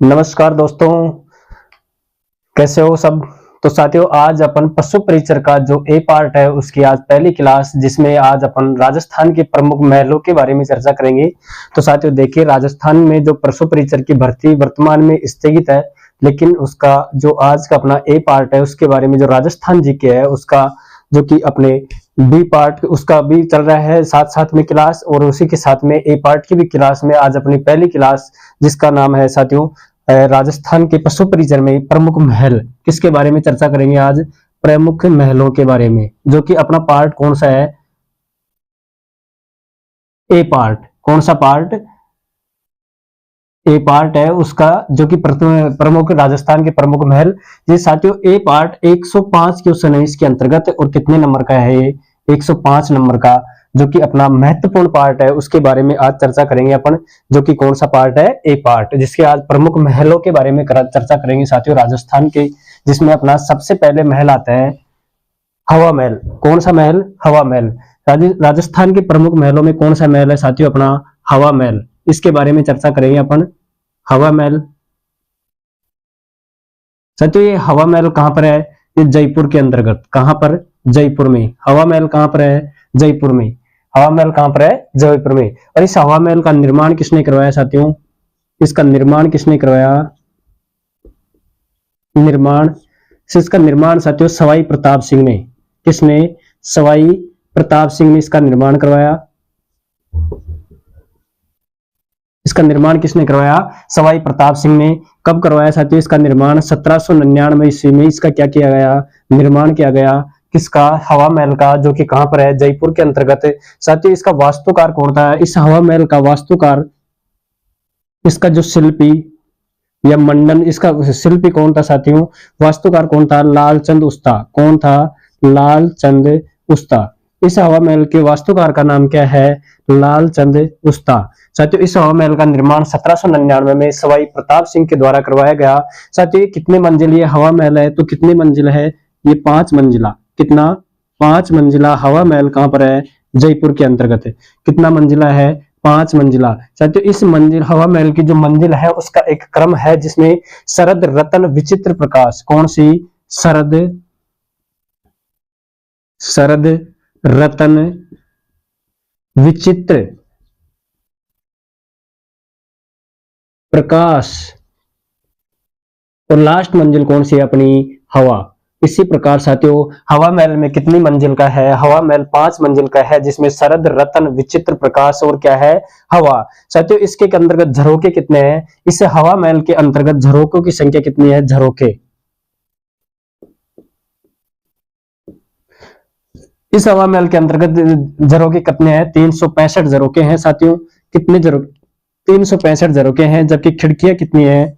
नमस्कार दोस्तों, कैसे हो सब। तो साथियों, आज अपन पशु परिचर का जो ए पार्ट है उसकी आज पहली क्लास, जिसमें आज अपन राजस्थान के प्रमुख महलों के बारे में चर्चा करेंगे। तो साथियों देखिए, राजस्थान में जो पशु परिचर की भर्ती वर्तमान में स्थगित है, लेकिन उसका जो आज का अपना ए पार्ट है उसके बारे में जो राजस्थान जीके है उसका जो कि अपने बी पार्ट उसका भी चल रहा है साथ साथ में क्लास, और उसी के साथ में ए पार्ट की भी क्लास में आज अपनी पहली क्लास जिसका नाम है साथियों राजस्थान के पशु परिचर में प्रमुख महल, किसके बारे में चर्चा करेंगे आज। प्रमुख महलों के बारे में, जो कि अपना पार्ट कौन सा है, ए पार्ट। कौन सा पार्ट, ए पार्ट है उसका, जो कि प्रमुख राजस्थान के प्रमुख महल। ये साथियों ए पार्ट 105 क्वेश्चन है इसके अंतर्गत, और कितने नंबर का है ये, 105 नंबर का, जो कि अपना महत्वपूर्ण पार्ट है उसके बारे में आज चर्चा करेंगे अपन। जो कि कौन सा पार्ट है, ए पार्ट, जिसके आज प्रमुख महलों के बारे में चर्चा करेंगे साथियों राजस्थान के, जिसमें अपना सबसे पहले महल आता है हवा महल। कौन सा महल, हवा महल। राजस्थान के प्रमुख महलों में कौन सा महल है साथियों, अपना हवा महल। इसके बारे में चर्चा करेंगे अपन, हवा महल। साथियों ये हवा महल कहां पर है, ये जयपुर के अंतर्गत। कहां पर, जयपुर में। हवा महल कहां पर है, जयपुर में। हवा महल कहां पर है, जयपुर में। और इस हवा महल का निर्माण किसने करवाया साथियों, इसका निर्माण किसने करवाया, इसका निर्माण साथियों सवाई प्रताप सिंह ने। किसने, सवाई प्रताप सिंह ने इसका निर्माण करवाया। इसका निर्माण किसने करवाया, सवाई प्रताप सिंह ने। कब करवाया साथियों इसका निर्माण, 1799 ईस्वी में इसका क्या किया गया, निर्माण किया गया। किसका, हवा महल का, जो कि कहां पर है, जयपुर के अंतर्गत। साथियों इसका वास्तुकार कौन था, इस हवा महल का वास्तुकार, इसका जो शिल्पी या मंडन, इसका शिल्पी कौन था साथियों, वास्तुकार कौन था, लालचंद उस्ता। कौन था, लालचंद उस्ता। इस हवा महल के वास्तुकार का नाम क्या है, लालचंद उस्ता। साथियों इस हवा महल का निर्माण 1799 में सवाई प्रताप सिंह के द्वारा करवाया गया। साथियों कितने मंजिल ये हवा महल है, तो कितने मंजिल है, ये 5 मंजिला। कितना, 5 मंजिला हवा महल कहां पर है, जयपुर के अंतर्गत। कितना मंजिला है, 5 मंजिला। साथियों इस मंजिल हवा महल की जो मंजिल है उसका एक क्रम है, जिसमें शरद रतन विचित्र प्रकाश। कौन सी, शरद रतन विचित्र प्रकाश, और लास्ट मंजिल कौन सी है अपनी, हवा। इसी प्रकार साथियों हवा महल में कितनी मंजिल का है, हवा महल 5 मंजिल का है, जिसमें शरद रतन विचित्र प्रकाश और क्या है, हवा। साथियों इसके अंतर्गत झरोके कितने हैं, इस हवा महल के अंतर्गत झरोकों की संख्या कितनी है, झरोके। इस हवा महल के अंतर्गत झरोके कितने हैं, 365 झरोके हैं साथियों। कितने झरोके, 365 झरोके हैं। जबकि खिड़कियां कितनी है,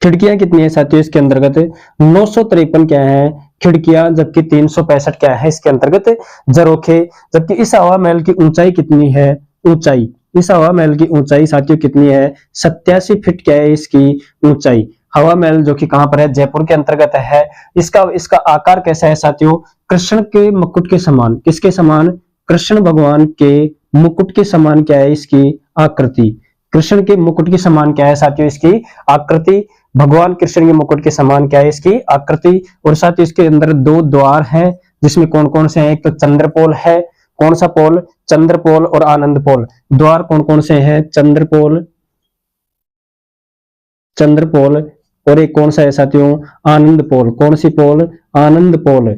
खिड़कियां कितनी है साथियों इसके अंतर्गत, 953 क्या है खिड़कियां, जबकि 365 क्या है इसके अंतर्गत झरोखे। जबकि इस हवा महल की ऊंचाई कितनी है, ऊंचाई, इस हवा महल की ऊंचाई साथियों कितनी है, 87 फीट क्या है इसकी ऊंचाई। हवा महल जो कि कहां पर है, जयपुर के अंतर्गत है। इसका आकार कैसा है साथियों, कृष्ण के मुकुट के समान। किसके समान, कृष्ण भगवान के मुकुट के समान क्या है इसकी आकृति। कृष्ण के मुकुट के समान क्या है साथियों इसकी आकृति। भगवान कृष्ण के मुकुट के समान क्या है इसकी आकृति। और साथ ही इसके अंदर 2 द्वार हैं, जिसमें कौन कौन से हैं, एक तो चंद्रपोल है। कौन सा पोल, चंद्रपोल और आनंद पोल। द्वार कौन कौन से हैं, चंद्रपोल, चंद्रपोल, और एक कौन सा है साथियों, आनंद पोल। कौन सी पोल, आनंद पोल,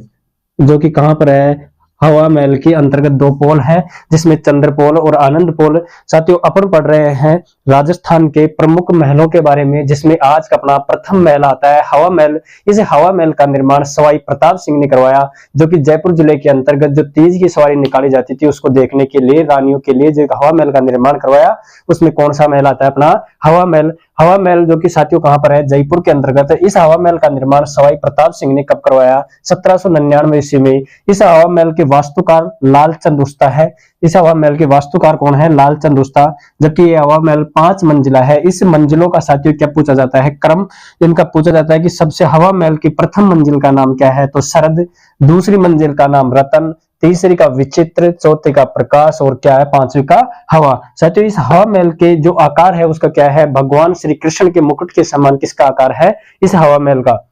जो कि कहां पर है, हवा महल के अंतर्गत 2 पोल है, जिसमें चंद्रपोल और आनंद पोल। साथियों अपन पढ़ रहे हैं राजस्थान के प्रमुख महलों के बारे में, जिसमें आज का अपना प्रथम महल आता है हवा महल। इस हवा महल का निर्माण सवाई प्रताप सिंह ने करवाया, जो कि जयपुर जिले के अंतर्गत जो तीज की सवारी निकाली जाती थी उसको देखने के लिए, रानियों के लिए जो हवा महल का निर्माण करवाया, उसमें कौन सा महल आता है अपना, हवा महल। हवा महल जो कि साथियों कहां पर है, जयपुर के अंतर्गत। इस हवा महल का निर्माण सवाई प्रताप सिंह ने कब करवाया, 1799 ईस्वी में। इस हवा महल के वास्तुकार लालचंद उस्ता है। इस हवा महल के वास्तुकार कौन है, लालचंद उस्ता। जबकि ये हवा महल 5 मंजिला है। इस मंजिलों का साथियों क्या पूछा जाता है, क्रम इनका पूछा जाता है कि सबसे हवा महल की प्रथम मंजिल का नाम क्या है, तो शरद। दूसरी मंजिल का नाम रतन, तीसरी का विचित्र, चौथे का प्रकाश और क्या है पांचवी का हवा। साथियों इस हवा महल के जो आकार है उसका क्या है, भगवान श्री कृष्ण के मुकुट के समान किसका आकार है, इस हवा महल का।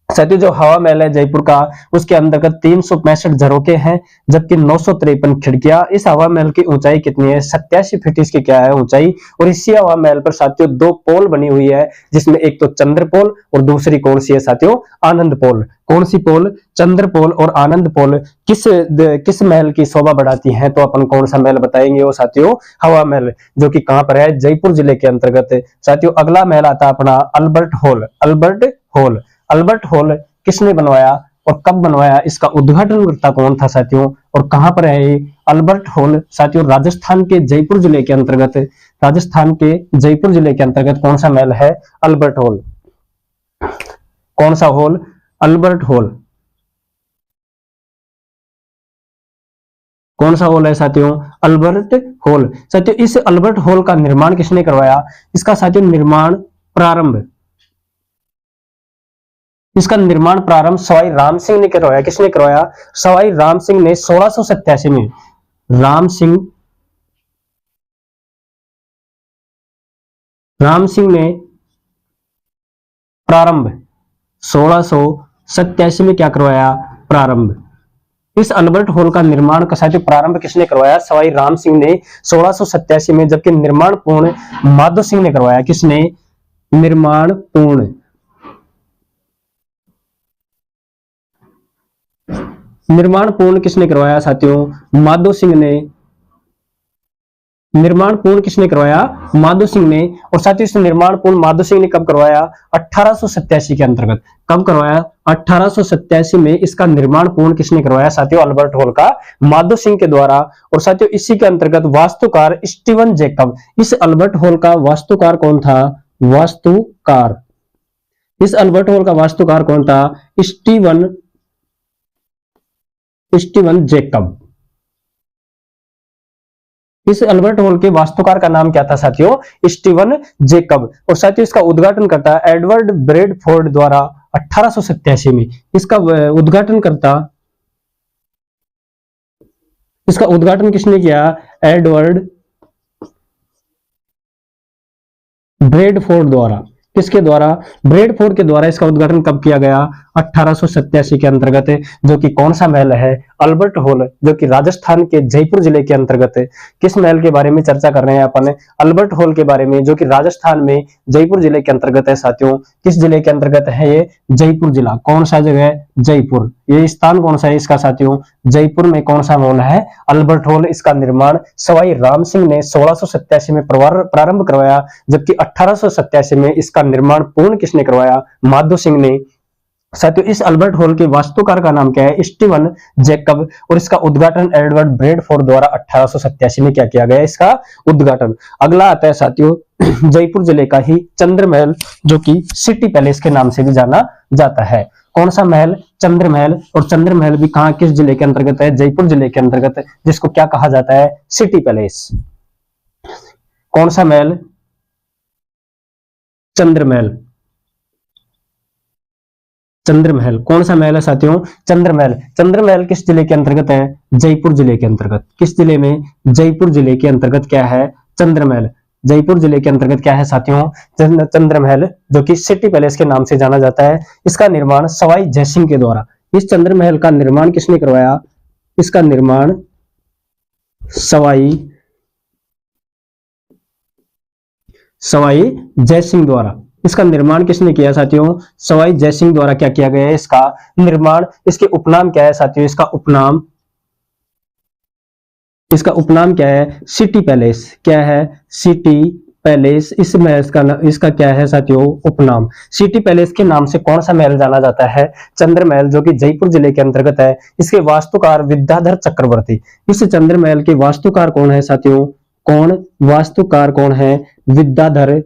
साथियों जो हवा महल है जयपुर का, उसके अंतर्गत 365 झरोखे हैं, जबकि 953 खिड़कियां। इस हवा महल की ऊंचाई कितनी है, 87 फीट इसकी क्या है ऊंचाई। और इसी हवा महल पर साथियों 2 पोल बनी हुई है, जिसमें एक तो चंद्र पोल और दूसरी कौन सी है साथियों, आनंद पोल। कौन सी पोल, चंद्र पोल और आनंद पोल किस महल की शोभा बढ़ाती हैं, तो अपन कौन सा महल बताएंगे, वो साथियों हवा महल, जो कि कहां पर है, जयपुर जिले के अंतर्गत। साथियों अगला महल आता है अपना Albert hall. Albert hall, Albert hall किसने बनवाया और कब बनवाया, इसका उद्घाटनकर्ता कौन था साथियों, और कहां पर है ये अल्बर्ट हॉल। साथियों राजस्थान के जयपुर जिले के अंतर्गत, राजस्थान के जयपुर जिले के अंतर्गत कौन सा महल है, अल्बर्ट हॉल। कौन सा हॉल, अल्बर्ट हॉल। कौन सा हॉल है साथियों, अल्बर्ट हॉल। साथियों इस अल्बर्ट हॉल का निर्माण किसने करवाया, इसका साथियों निर्माण प्रारंभ, इसका निर्माण प्रारंभ सवाई राम सिंह ने करवाया। किसने करवाया, सवाई राम सिंह ने 1687 में, राम सिंह ने प्रारंभ 1687 में क्या करवाया, प्रारंभ। इस अल्बर्ट हॉल का निर्माण का साथियों प्रारंभ किसने करवाया, सवाई राम सिंह ने 1687 में, जबकि निर्माण पूर्ण माधो सिंह ने करवाया। किसने, निर्माण पूर्ण, निर्माण पूर्ण किसने करवाया साथियों, माधो सिंह ने। निर्माण पूर्ण किसने करवाया, माधो सिंह ने। और साथियों इस निर्माण पूर्ण माधो सिंह ने कब करवाया, 1887 के अंतर्गत। कब करवाया, 1887 में इसका निर्माण पूर्ण किसने करवाया साथियों, अल्बर्ट हॉल का माधो सिंह के द्वारा। और साथियों इसी के अंतर्गत वास्तुकार स्टीवन जैकब, इस अल्बर्ट हॉल का वास्तुकार कौन था, वास्तुकार, इस अल्बर्ट हॉल का वास्तुकार कौन था, स्टीवन जैकब। इस अल्बर्ट हॉल के वास्तुकार का नाम क्या था साथियों, स्टीवन जैकब। और साथियों इसका उद्घाटन करता एडवर्ड ब्रेडफोर्ड द्वारा 1887 में। इसका उद्घाटन करता, इसका उद्घाटन किसने किया, एडवर्ड ब्रेडफोर्ड द्वारा। किसके द्वारा, ब्रेडफोर्ड के द्वारा। इसका उद्घाटन कब किया गया, 1887 के अंतर्गत, जो कि कौन सा महल है, अल्बर्ट हॉल, जो कि राजस्थान के जयपुर जिले के अंतर्गत है। किस महल के बारे में चर्चा कर रहे हैं अपन, अल्बर्ट हॉल के बारे में, जो कि राजस्थान में जयपुर जिले के अंतर्गत है साथियों। किस जिले के अंतर्गत है ये, जयपुर जिला। कौन सा जगह है, जयपुर। ये स्थान कौन सा है इसका साथियों, जयपुर में कौन सा महल है, अल्बर्ट हॉल। इसका निर्माण सवाई राम सिंह ने 1687 में प्रारंभ करवाया, जबकि 1887 में इसका निर्माण पूर्ण किसने करवाया, माधो सिंह ने। साथियों इस अल्बर्ट हॉल के वास्तुकार का नाम क्या है, स्टीवन जैकब। और इसका उद्घाटन एडवर्ड ब्रेडफोर्ड द्वारा 1887 में क्या किया गया, इसका उद्घाटन। अगला आता है साथियों जयपुर जिले का ही चंद्र महल, जो कि सिटी पैलेस के नाम से भी जाना जाता है। कौन सा महल, चंद्र महल। और चंद्र महल भी कहां, किस जिले के अंतर्गत है, जयपुर जिले के अंतर्गत, जिसको क्या कहा जाता है, सिटी पैलेस। कौन सा महल, चंद्र महल। चंद्र महल कौन सा महल है साथियों, चंद्र महल। चंद्र महल किस जिले के अंतर्गत है, जयपुर जिले के अंतर्गत। किस जिले में, जयपुर जिले के अंतर्गत क्या है, चंद्र महल। जयपुर जिले के अंतर्गत क्या है साथियों, चंद्र महल, जो कि सिटी पैलेस के नाम से जाना जाता है। इसका निर्माण सवाई जयसिंह के द्वारा। इस चंद्र महल का निर्माण किसने करवाया, इसका निर्माण सवाई जयसिंह द्वारा। इसका निर्माण किसने किया साथियों, सवाई जयसिंह द्वारा क्या किया गया है इसका निर्माण। इसके उपनाम क्या है साथियों, इसका उपनाम क्या है, सिटी पैलेस। क्या है, सिटी पैलेस। इस महल इसका क्या है साथियों, उपनाम। सिटी पैलेस के नाम से कौन सा महल जाना जाता है, चंद्र महल, जो कि जयपुर जिले के अंतर्गत है। इसके वास्तुकार विद्याधर चक्रवर्ती। इस चंद्र महल के वास्तुकार कौन है साथियों, वास्तुकार कौन है, विद्याधर।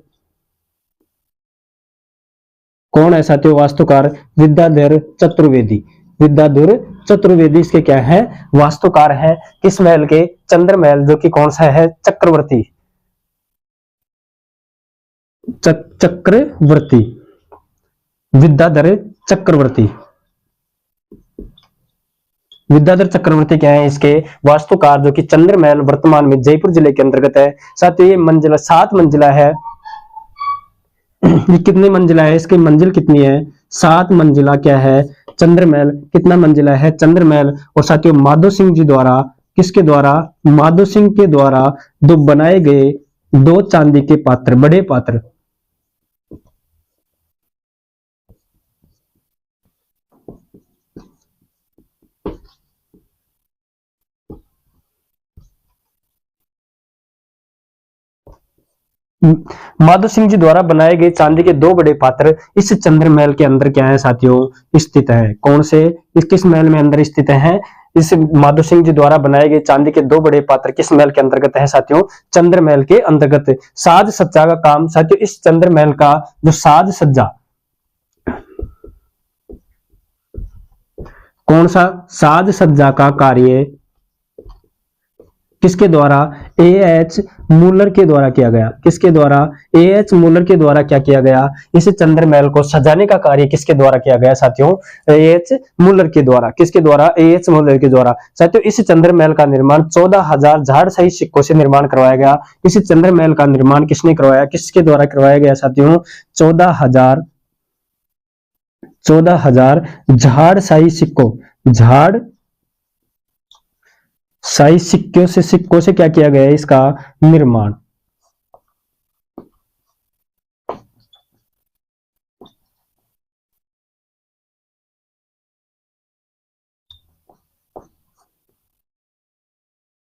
कौन है साथियों वास्तुकार, विद्याधर चतुर्वेदी। विद्याधर चतुर्वेदी इसके क्या है, वास्तुकार है। किस महल के, चंद्र महल, जो कि कौन सा है, चक्रवर्ती। चक्रवर्ती, विद्याधर चक्रवर्ती। विद्याधर चक्रवर्ती क्या है इसके वास्तुकार, जो कि चंद्रमहल वर्तमान में जयपुर जिले के अंतर्गत है। साथियों ये मंजिला 7 मंजिला है। ये कितनी मंजिला है, इसकी मंजिल कितनी है, 7 मंजिला क्या है चंद्रमहल। कितना मंजिला है चंद्रमहल। और साथियों माधो सिंह जी द्वारा, किसके द्वारा, माधो सिंह के द्वारा दो बनाए गए 2 चांदी के पात्र, बड़े पात्र। माधो सिंह जी द्वारा बनाए गए चांदी के 2 बड़े पात्र इस चंद्रमहल के अंदर क्या है साथियों स्थित है। कौन से, इस किस महल में अंदर स्थित है, इस माधो सिंह जी द्वारा बनाए गए चांदी के 2 बड़े पात्र किस महल के अंतर्गत है साथियों, चंद्रमहल के अंतर्गत। साज सज्जा का काम साथियों, इस चंद्रमहल का जो साज सज्जा, कौन सा, साज सज्जा का कार्य किसके द्वारा, एएच मूलर के द्वारा किया गया। किसके द्वारा, एएच मूलर के द्वारा क्या किया गया, इस चंद्रमहल को सजाने का कार्य किसके द्वारा किया गया साथियों, एएच मूलर के द्वारा। किसके द्वारा, एएच मूलर के द्वारा। साथियों इस चंद्रमहल का निर्माण 14,000 झाड़शाही सिक्कों से निर्माण करवाया गया। इस चंद्रमहल का निर्माण किसने करवाया, किसके द्वारा करवाया गया साथियों, 14,000 झाड़शाही सिक्कों, झाड़ शाही सिक्कों से क्या किया गया है इसका निर्माण।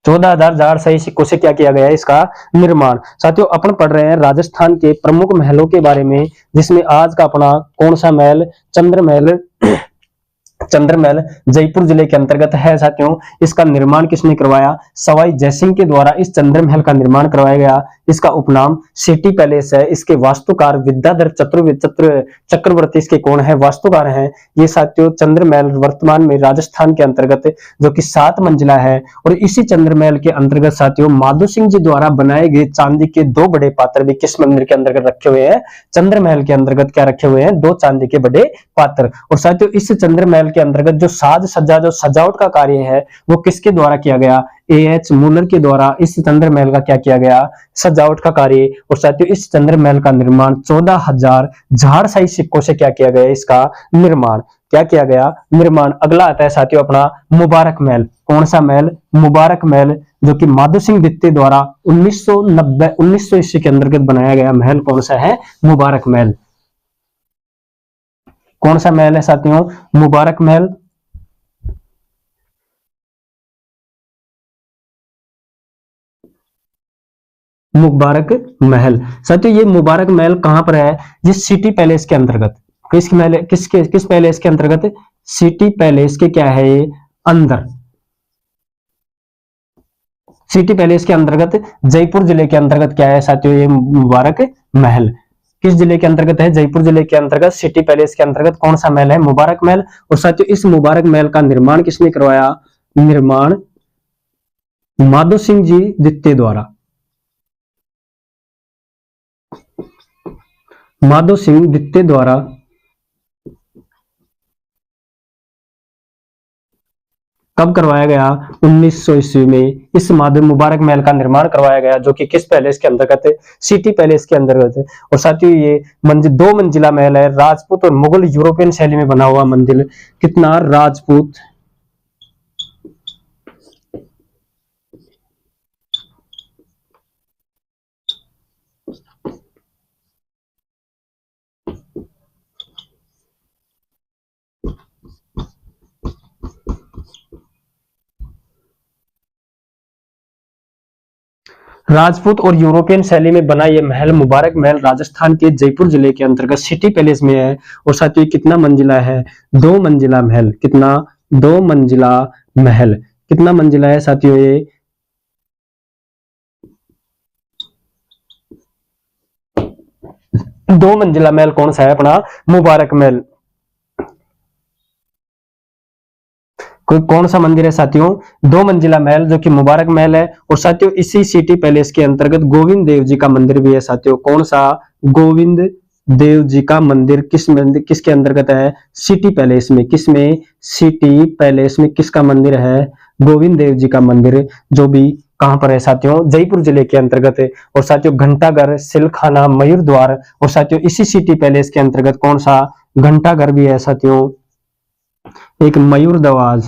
चौदह हजार झाड़शाही सिक्कों से क्या किया गया है इसका निर्माण। साथियों अपन पढ़ रहे हैं राजस्थान के प्रमुख महलों के बारे में, जिसमें आज का अपना कौन सा महल, चंद्रमहल। चंद्रमहल जयपुर जिले के अंतर्गत है साथियों। इसका निर्माण किसने करवाया, सवाई जयसिंह के द्वारा इस चंद्रमहल का निर्माण करवाया गया। इसका उपनाम सिटी पैलेस है। इसके वास्तुकार विद्याधर चक्रवर्ती इसके कौन है, वास्तुकार हैं। ये साथियों चंद्रमहल वर्तमान में राजस्थान के अंतर्गत जो कि 7 मंजिला है। और इसी चंद्रमहल के अंतर्गत साथियों माधो सिंह जी द्वारा बनाए गए चांदी के 2 बड़े पात्र भी किस मंदिर के अंतर्गत रखे हुए हैं, चंद्रमहल के अंतर्गत क्या रखे हुए हैं, 2 चांदी के बड़े पात्र। और साथियों इस चंद्रमहल के अंतर्गत जो साज सज्जा, जो सजावट का कार्य है वो किसके द्वारा किया गया, एएच मूलर के द्वारा इस चंद्रमहल का क्या किया गया, सजावट का कार्य। और साथियों इस चंद्रमहल का निर्माण 14,000 झाड़शाही सिक्कों से क्या किया गया, इसका निर्माण क्या किया गया, निर्माण। अगला आता है साथियों अपना मुबारक महल। कौन सा महल, मुबारक महल, जो कि माधो सिंह द्वितीय द्वारा 1990 ईस्वी के अंतर्गत बनाया गया महल कौन सा है, मुबारक महल। कौन सा महल है साथियों, मुबारक महल। मुबारक महल साथियों ये मुबारक महल कहां पर है, ये सिटी पैलेस के अंतर्गत। किस पैलेस के अंतर्गत, सिटी पैलेस के क्या है ये अंदर, सिटी पैलेस के अंतर्गत जयपुर जिले के अंतर्गत क्या है साथियों ये मुबारक महल। किस जिले के अंतर्गत है, जयपुर जिले के अंतर्गत सिटी पैलेस के अंतर्गत कौन सा महल है, मुबारक महल। और साथियों इस मुबारक महल का निर्माण किसने करवाया, निर्माण माधो सिंह जी द्वितीय द्वारा। माधो सिंह द्वितीय द्वारा कब करवाया गया, 1900 ईस्वी में इस मुबारक महल का निर्माण करवाया गया, जो कि किस पैलेस के अंतर्गत है, सिटी पैलेस के अंतर्गत है। और साथियों ये 2 मंजिला महल है, राजपूत और मुगल यूरोपियन शैली में बना हुआ मंदिर। कितना, राजपूत राजपूत और यूरोपियन शैली में बना यह महल मुबारक महल राजस्थान के जयपुर जिले के अंतर्गत सिटी पैलेस में है। और साथियों कितना मंजिला है, 2 मंजिला महल। कितना, 2 मंजिला महल। कितना मंजिला है साथियों ये, 2 मंजिला महल कौन सा है अपना, मुबारक महल। कोई कौन सा मंदिर है साथियों, 2 मंजिला महल जो कि मुबारक महल है। और साथियों इसी सिटी पैलेस के अंतर्गत गोविंद देव जी का मंदिर भी है साथियों। कौन सा, गोविंद देव जी का मंदिर किसके अंतर्गत है? सिटी पैलेस में। किसमें? सिटी पैलेस में किसका मंदिर है? गोविंद देव जी का मंदिर, जो भी कहां पर है साथियों? जयपुर जिले के अंतर्गत है। और साथियों घंटाघर, सिलखाना, मयूर द्वार, और साथियों इसी सिटी पैलेस के अंतर्गत कौन सा घंटाघर भी है साथियों? एक मयूर दरवाज,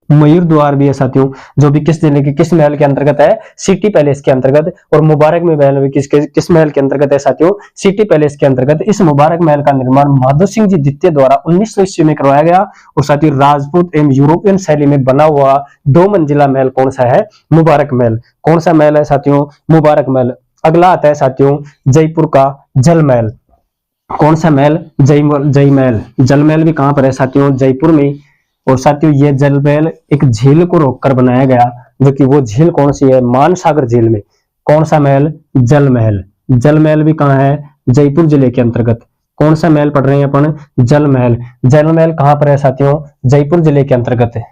मयूर द्वार भी है साथियों, जो भी किस जिले के किस महल के अंतर्गत है? सिटी पैलेस के अंतर्गत। और मुबारक महल भी किस महल के अंतर्गत है साथियों? सिटी पैलेस के अंतर्गत। इस मुबारक महल का निर्माण माधो सिंह जी द्वितीय द्वारा 1900 ईस्वी में करवाया गया। और साथियों राजपूत एवं यूरोपियन शैली में बना हुआ 2 मंजिला महल कौन सा है? मुबारक महल। कौन सा महल है साथियों? मुबारक महल। अगला आता है साथियों जयपुर का जल महल। कौन सा महल? जय महल। जल महल भी कहां पर है साथियों? जयपुर में। और साथियों ये जल महल एक झील को रोककर बनाया गया, जो कि वो झील कौन सी है? मानसागर झील में। कौन सा महल? जल महल। जल महल भी कहां है? जयपुर जिले के अंतर्गत। कौन सा महल पढ़ रहे हैं अपन? जल महल। जल महल कहां पर है साथियों? जयपुर जिले के अंतर्गत है।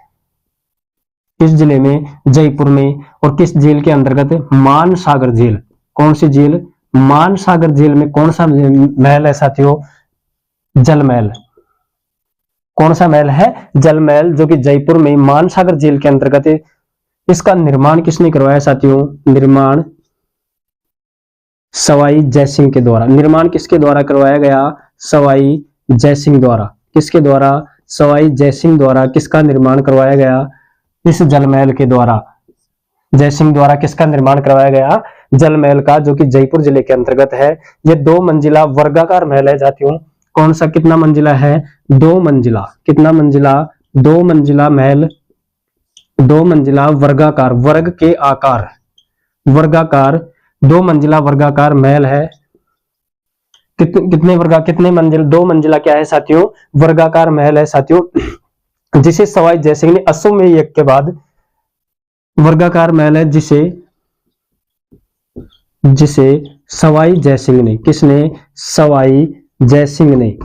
किस जिले में? जयपुर में। और किस झील के अंतर्गत? मानसागर झील। कौन सी झील? मानसागर झील में। कौन सा महल है साथियों? जल महल। कौन सा महल है? जल महल, जो कि जयपुर में मानसागर झील के अंतर्गत है। इसका निर्माण किसने करवाया साथियों? निर्माण सवाई जयसिंह के द्वारा। निर्माण किसके द्वारा करवाया गया? सवाई जयसिंह द्वारा। किसके द्वारा? सवाई जयसिंह द्वारा। किसका निर्माण करवाया गया? इस जल महल के द्वारा। जयसिंह द्वारा किसका निर्माण करवाया गया? जल महल का, जो कि जयपुर जिले के अंतर्गत है। यह 2 मंजिला वर्गाकार महल है साथियों। कौन सा? कितना मंजिला है? 2 मंजिला। कितना मंजिला? 2 मंजिला महल। 2 मंजिला वर्गाकार, वर्ग के आकार, वर्गाकार 2 मंजिला वर्गाकार महल है। कितने मंजिल? 2 मंजिला क्या है साथियों? वर्गाकार महल है साथियों, जिसे सवाई जयसिंह ने अश्वमेध यज्ञ के बाद, वर्गाकार महल है जिसे सवाई जयसिंह ने, किसने? सवाई जयसिंह ने।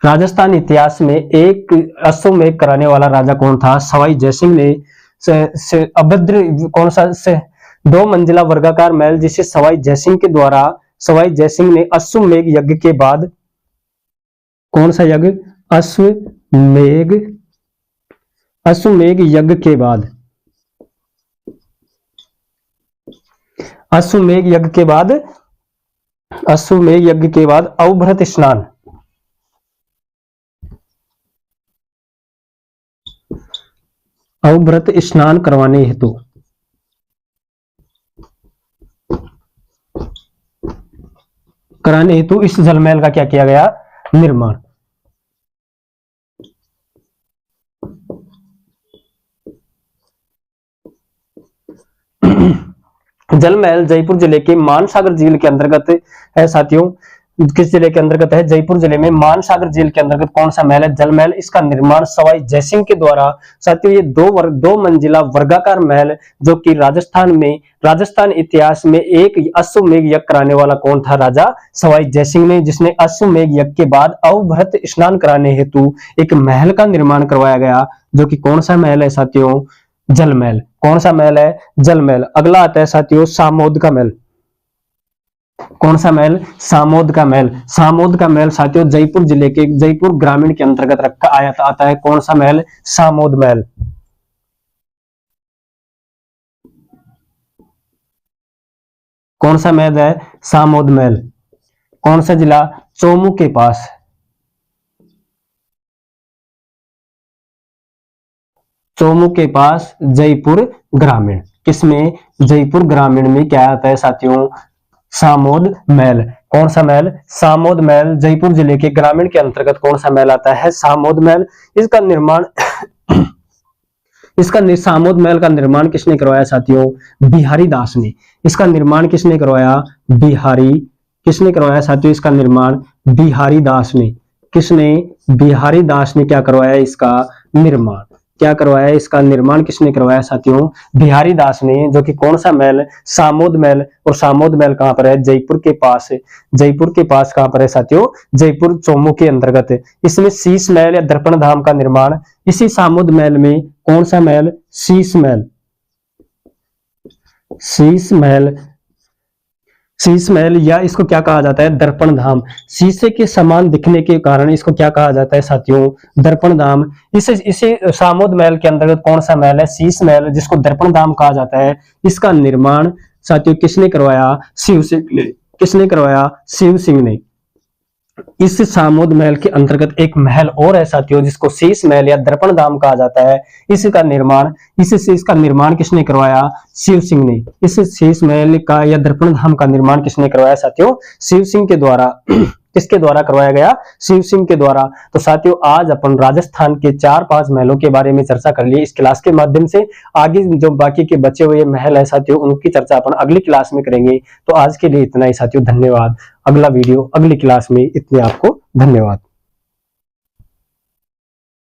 राजस्थान इतिहास में एक अश्वमेध कराने वाला राजा कौन था? सवाई जयसिंह ने। अभद्र कौन सा? 2 मंजिला वर्गाकार महल, जिसे सवाई जयसिंह के द्वारा, सवाई जयसिंह ने अश्वमेध यज्ञ के बाद, कौन सा यज्ञ? अश्वमेध यज्ञ के बाद, अश्वमेध यज्ञ के बाद, अश्वमेध यज्ञ के बाद अवभृत स्नान, अवभृत स्नान करवाने हेतु, इस जलमहल का क्या किया गया? निर्माण। जलमहल जयपुर जिले के मानसागर झील के अंतर्गत है साथियों। किस जिले के अंतर्गत है? जयपुर जिले में मानसागर झील के अंतर्गत कौन सा महल है? जलमहल। इसका निर्माण सवाई जयसिंह के द्वारा। साथियों ये 2 मंजिला वर्गाकार महल, जो कि राजस्थान इतिहास में एक अश्वमेध यज्ञ कराने वाला कौन था? राजा सवाई जयसिंह ने, जिसने अश्वमेध यज्ञ के बाद अवभृत स्नान कराने हेतु एक महल का निर्माण करवाया गया, जो कि कौन सा महल है साथियों? जलमहल। कौन सा महल है? जलमहल। अगला आता है साथियों सामोद का महल। कौन सा महल? सामोद का महल। सामोद का महल साथियों जयपुर जिले के, जयपुर ग्रामीण के अंतर्गत आता है। कौन सा महल? सामोद महल। कौन सा महल है? सामोद महल। कौन सा जिला? चोमू के पास। चोमू के पास, जयपुर ग्रामीण। किसमें? जयपुर ग्रामीण में क्या आता है साथियों? सामोद महल। कौन सा महल? सामोद महल। जयपुर जिले के ग्रामीण के अंतर्गत कौन सा महल आता है? सामोद महल। इसका निर्माण सामोद महल का निर्माण किसने करवाया साथियों? बिहारी दास ने। इसका निर्माण किसने करवाया? किसने करवाया साथियों इसका निर्माण? बिहारी दास ने। किसने? बिहारी दास ने क्या करवाया इसका निर्माण? क्या करवाया इसका निर्माण? किसने करवाया साथियों? बिहारी दास ने। जो कि कौन सा महल? सामोद महल। और सामोद महल कहां पर है? जयपुर के पास है। जयपुर के पास कहां पर है साथियों? जयपुर चोमू के अंतर्गत है। इसमें शीश महल या दर्पण धाम का निर्माण इसी सामोद महल में, कौन सा महल? शीश महल। शीश महल शीश महल, या इसको क्या कहा जाता है, दर्पण धाम। शीशे के समान दिखने के कारण इसको क्या कहा जाता है साथियों, दर्पण धाम। इसे सामोद महल के अंतर्गत कौन सा महल है, शीश महल, जिसको दर्पण धाम कहा जाता है। इसका निर्माण साथियों किसने करवाया, शिव सिंह ने। किसने करवाया, शिव सिंह ने। इस सामोद महल के अंतर्गत एक महल और है साथियों, जिसको शीश महल या दर्पण धाम कहा जाता है। इसका निर्माण किसने करवाया, शिव सिंह ने। इस शीश महल का या दर्पण धाम का निर्माण किसने करवाया साथियों, शिव सिंह के द्वारा। किसके द्वारा करवाया गया, शिव सिंह के द्वारा। तो साथियों आज अपन राजस्थान के 4-5 महलों के बारे में चर्चा कर ली इस क्लास के माध्यम से। आगे जो बाकी के बचे हुए महल है साथियों, उनकी चर्चा अपन अगली क्लास में करेंगे। तो आज के लिए इतना ही साथियों, धन्यवाद। अगला वीडियो अगली क्लास में, इतने आपको धन्यवाद।